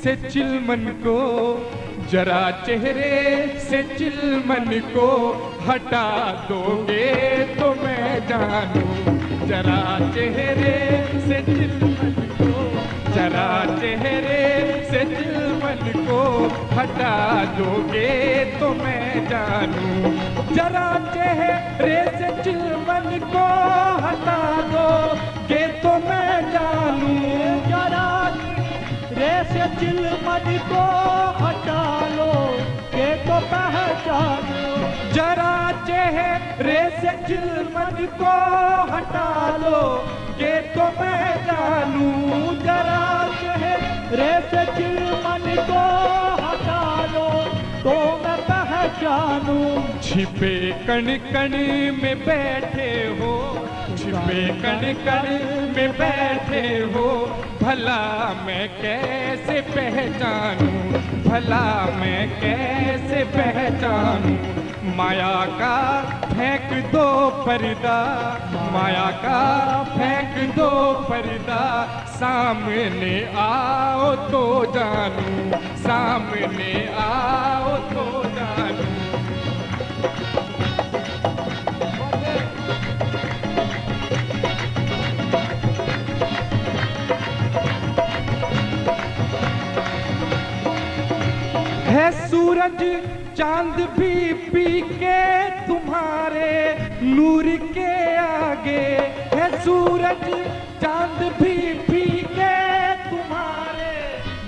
से चिलमन को जरा चेहरे से चिलमन को हटा दोगे तो मैं जानूं। जरा चेहरे से चिलमन को, जरा चेहरे से चिलमन को हटा दोगे तो मैं जानूं। जरा चेहरे से चिलमन को हटा दोगे तो मैं जानूं। जरा से चिलमन को हटा लो के तो पहचानो। जरा चेहरे से चिलमन को हटा लो के तो मैं जानूं। जरा चेहरे से चिलमन को हटा लो तो मैं पहचानूं। छिपे कण कण में बैठे हो, छिपे कण कण में बैठे हो, भला मैं कैसे पहचानूं, भला मैं कैसे पहचानूं। माया का फेंक दो पर्दा, माया का फेंक दो पर्दा, सामने आओ तो जानूं, सामने आओ तो जानूं। है सूरज चांद भी पी के तुम्हारे नूर के आगे, है सूरज चांद भी पी के तुम्हारे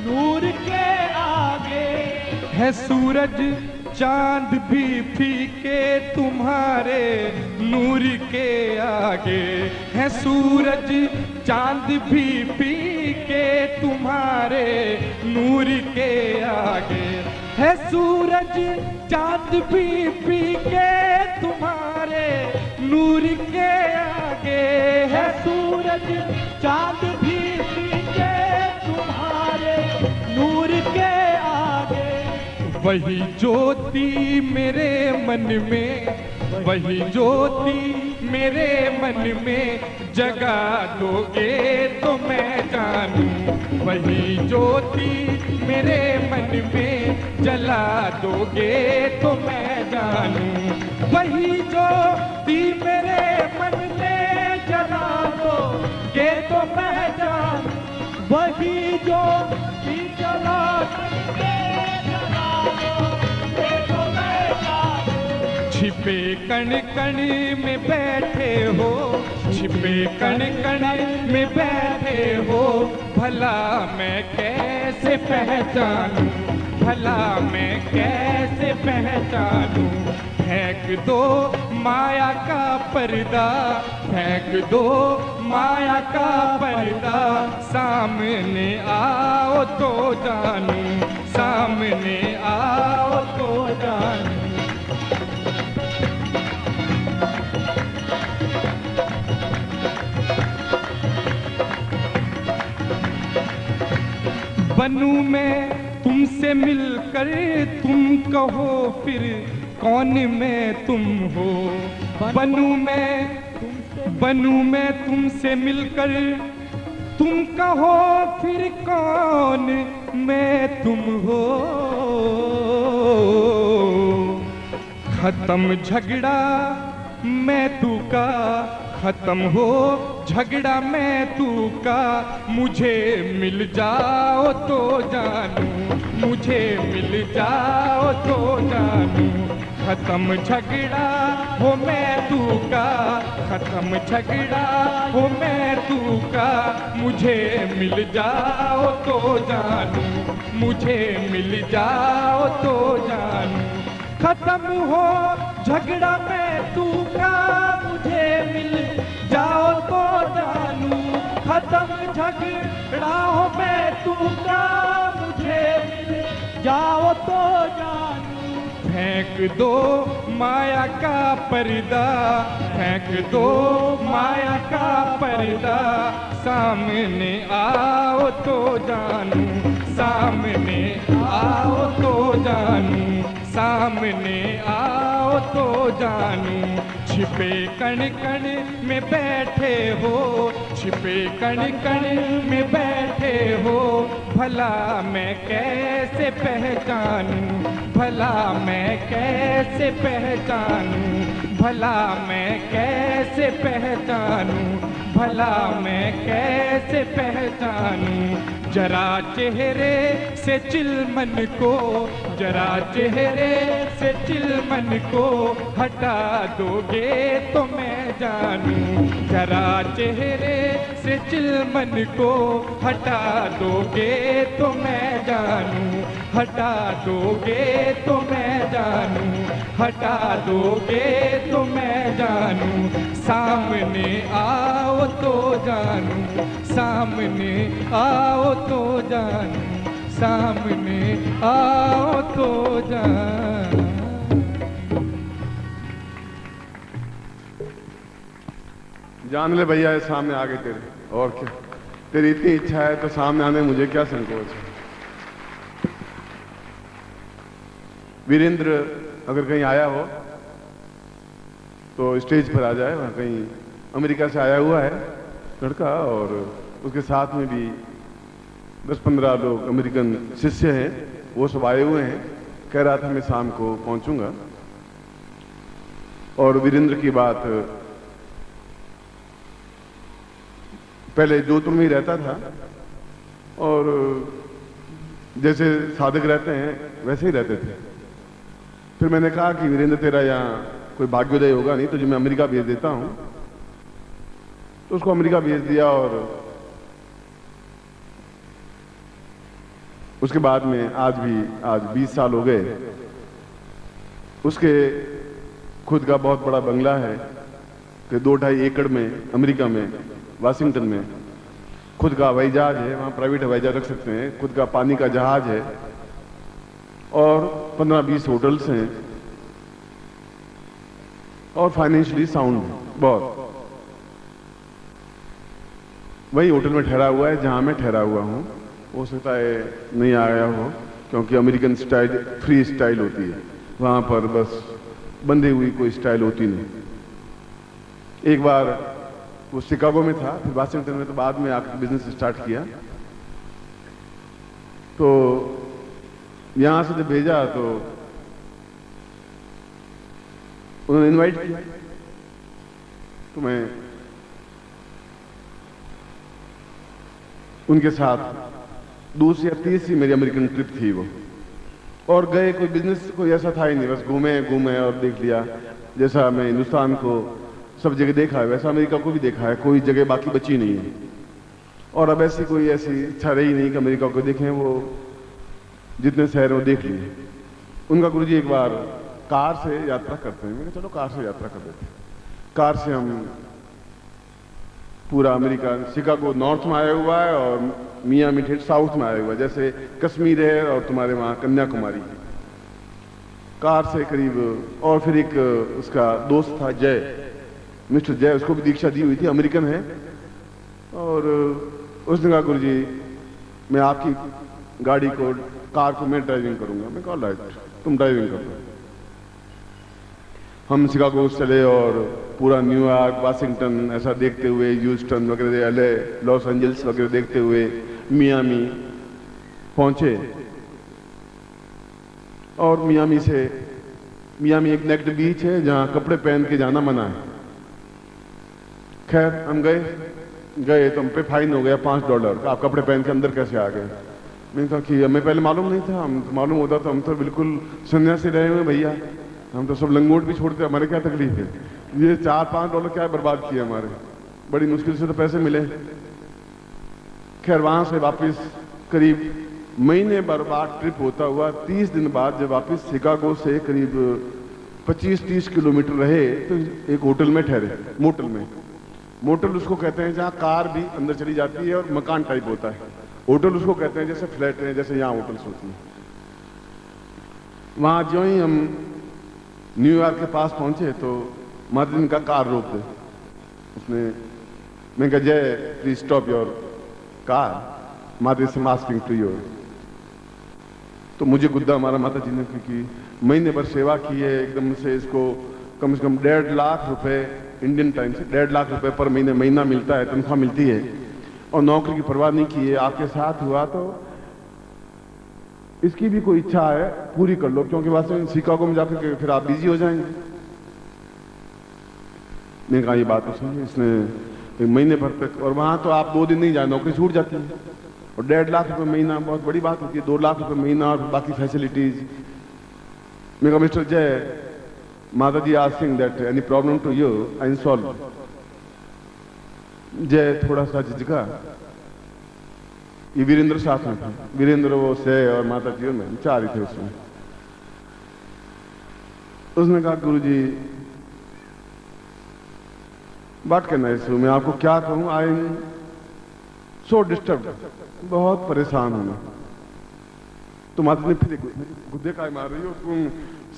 नूर के आगे। है सूरज चांद भी फीके तुम्हारे नूर के आगे, है सूरज चांद भी फीके तुम्हारे नूर के आगे। है सूरज चांद भी फीके तुम्हारे नूर के आगे, है सूरज चांद भी फीके तुम्हारे नूर के आगे। वही ज्योति मेरे मन में, वही ज्योति मेरे मन में जगा दोगे तो मैं जानूं। वही ज्योति मेरे मन में जला दोगे तो मैं जानूं। वही ज्योति मेरे मन में जला दोगे तो मैं जानूं। वही ज्योति जला छिपे कण कण में बैठे हो, छिपे कण कण में बैठे हो, भला मैं कैसे पहचानूं, भला मैं कैसे पहचानूं। फेंक दो माया का पर्दा, फेंक दो माया का पर्दा, सामने आओ तो जानूं, सामने आओ तो जानूं। बनूं मैं तुमसे मिलकर तुम कहो फिर कौन मैं तुम हो। बनूं मैं तुमसे मिलकर तुम कहो फिर कौन मैं तुम हो। खत्म झगड़ा मैं तू का, खत्म हो झगड़ा मैं तू का, मुझे मिल जाओ तो जानूं, मुझे मिल जाओ तो जानूं। खत्म झगड़ा हो मैं तू का, खत्म झगड़ा हो मैं तू का, मुझे मिल जाओ तो जानूं, मुझे मिल जाओ तो जानूं। खत्म हो झगड़ा मैं तू का, मुझे मिल जाओ तो जानूं। खत्म झगड़ा हो मैं तू का मुझे मिल जाओ तो जानू। फेंक दो माया का पर्दा, फेंक दो माया का पर्दा, सामने आओ तो जानू, सामने आओ तो जानू, सामने आओ तो जानू। छिपे कण कण में बैठे हो, छिपे कण कण में बैठे हो, भला मैं कैसे पहचानूं, भला मैं कैसे पहचानूं, भला मैं कैसे पहचानूं, भला मैं कैसे पहचानूं। जरा चेहरे से चिलमन को, जरा चेहरे से चिलमन को हटा दोगे तो मैं जानूं, जरा चेहरे से चिलमन को हटा दोगे तो मैं जानूं, हटा दोगे तो मैं जानूं, हटा दोगे तो मैं जानूं। सामने आओ तो जानूं, सामने आओ तो जानूं, सामने आओ तो जानूं। जान ले भैया ये सामने आ गए तेरे, और क्या तेरी इतनी इच्छा है तो सामने आने में मुझे क्या संकोच है। वीरेंद्र अगर कहीं आया हो तो स्टेज पर आ जाए, वहाँ कहीं अमेरिका से आया हुआ है लड़का, और उसके साथ में भी 10-15 लोग अमेरिकन शिष्य हैं, वो सब आए हुए हैं। कह रहा था मैं शाम को पहुंचूंगा। और वीरेंद्र की बात, पहले जोधपुर में ही रहता था और जैसे साधक रहते हैं वैसे ही रहते थे। फिर मैंने कहा कि वीरेंद्र तेरा यहाँ कोई भाग्योदय होगा नहीं, तुझे मैं अमेरिका भेज देता हूं। तो उसको अमेरिका भेज दिया और उसके बाद में आज 20 साल हो गए। उसके खुद का बहुत बड़ा बंगला है कि 2-2.5 एकड़ में अमेरिका में वाशिंगटन में खुद का हवाई जहाज है, वहां प्राइवेट हवाई जहाज रख सकते हैं, खुद का पानी का जहाज है और 15-20 होटल्स हैं और फाइनेंशियली साउंड बहुत। वही होटल में ठहरा हुआ है जहां मैं ठहरा हुआ हूं। हो सकता है नहीं आया हो क्योंकि अमेरिकन स्टाइल फ्री स्टाइल होती है, वहां पर बस बंधी हुई कोई स्टाइल होती नहीं। एक बार वो शिकागो में था, फिर वाशिंगटन में, तो बाद में आकर बिजनेस स्टार्ट किया। तो यहां से जब भेजा तो उन्होंने इनवाइट किया, तो मैं उनके साथ दूसरी या तीसरी मेरी अमेरिकन ट्रिप थी वो। और गए, कोई बिजनेस कोई ऐसा था ही नहीं, बस घूमे और देख लिया। जैसा मैं हिंदुस्तान को सब जगह देखा है वैसा अमेरिका को भी देखा है, कोई जगह बाकी बची नहीं है। और अब कोई ऐसी इच्छा रही नहीं कि अमेरिका को देखें, वो जितने शहर वो देख लिए। उनका गुरुजी एक बार कार से यात्रा करते हैं, मैंने चलो कार से यात्रा कर देते हैं। कार से हम पूरा अमेरिका, शिकागो नॉर्थ में आया हुआ है और मियामी ठेठ साउथ में आया हुआ है, जैसे कश्मीर है और तुम्हारे वहां कन्याकुमारी। कार से करीब, और फिर एक उसका दोस्त था जय, मिस्टर जय, उसको भी दीक्षा दी हुई थी, अमेरिकन है। और उसने कहा गुरुजी मैं आपकी गाड़ी को, कार को मैं ड्राइविंग करूंगा। मैं कहा राइट, तुम ड्राइविंग करो। हम शिकागो चले और पूरा न्यूयॉर्क, वाशिंगटन ऐसा देखते हुए, ह्यूस्टन वगैरह, एलए, लॉस एंजल्स वगैरह देखते हुए मियामी पहुंचे। और मियामी एक नेक्ड बीच है जहां कपड़े पहन के जाना मना है। खैर हम गए तो हम पे फाइन हो गया $5। आप कपड़े पहन के अंदर कैसे आ गए? मैंने कहा कि हमें पहले मालूम नहीं था, हम मालूम होता तो हम तो बिल्कुल सन्यासी रहे हुए भैया, हम तो सब लंगोट भी छोड़ते, हमारे क्या तकलीफ है। ये $4-5 क्या बर्बाद किए हमारे, बड़ी मुश्किल से तो पैसे मिले। खैर वहां से वापस करीब महीने भर बाद ट्रिप होता हुआ 30 दिन बाद जब वापस शिकागो से करीब 25-30 किलोमीटर रहे तो एक होटल में ठहरे, मोटल में। मोटल उसको कहते हैं जहाँ कार भी अंदर चली जाती है और मकान टाइप होता है। होटल उसको कहते हैं जैसे फ्लैट है, जैसे यहाँ होटल्स होती हैं। वहाँ जो ही हम न्यूयॉर्क के पास पहुंचे तो मार्टिन का कार रोक दे। उसने, मैं कहा Jay please stop your car, Martin asking to your. तो मुझे गुद्दा मारा माता जी ने, क्योंकि महीने भर सेवा की है, एकदम से इसको कम से कम 1.5 लाख रुपए इंडियन टाइम से 1.5 लाख रुपए पर महीना मिलता है, तनख्वाह मिलती है, और नौकरी की परवाह नहीं की है। आपके साथ हुआ तो इसकी भी कोई इच्छा है पूरी कर लो, क्योंकि वास्तव में शिकागो में जाकर के फिर आप बिजी हो जाएंगे। मैंने कहा ये बात तो सही है। इसने एक महीने भर तक, और वहां तो आप 2 दिन नहीं जाए नौकरी छूट जाती है, और 1.5 लाख रुपए महीना बहुत बड़ी बात होती है। 2 लाख रुपए महीना और बाकी फैसिलिटीज। मैं कहा मिस्टर जय, माता जी asking that any problem to you, I solve. Jay थोड़ा सा झिझका। ये वीरेंद्र साथ में था, वीरेंद्र वो से और माता जी में 4 ही थे उसमें। उसने कहा गुरुजी बात करना है, मैं आपको क्या कहूं, आई एम सो डिस्टर्ब, बहुत परेशान हूं मैं। तो माता ने फिर गुद्दे का मार रही हो, तुम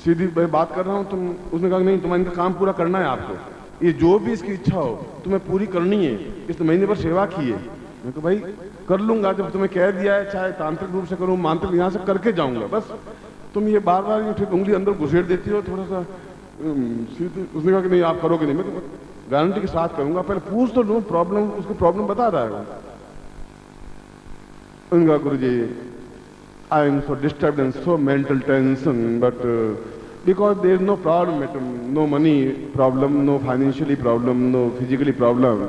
सीधी बात कर रहा हूं तुम। उसने कहा नहीं, तुम्हारा इनका काम पूरा करना है आपको, ये जो भी इसकी इच्छा हो तुम्हें पूरी करनी है, इस महीने पर सेवा की है। मैं तो भाई कर लूंगा, जब तुम्हें कह दिया है, चाहे तांत्रिक रूप से करूं, मांत्रिक, यहां से करके जाऊंगा, बस तुम ये बार बार ठीक उंगली अंदर घुसेड़ देती हो थोड़ा सा सीधे। उसने कहा कि नहीं आप करोगे नहीं, मैं तो गारंटी के साथ करूंगा, पहले पूछ तो लूं प्रॉब्लम, उसको प्रॉब्लम बता रहा है। उनका गुरुजी I am so disturbed and so mental tension, but because there is no problem, no money problem, no financially problem, no physically problem.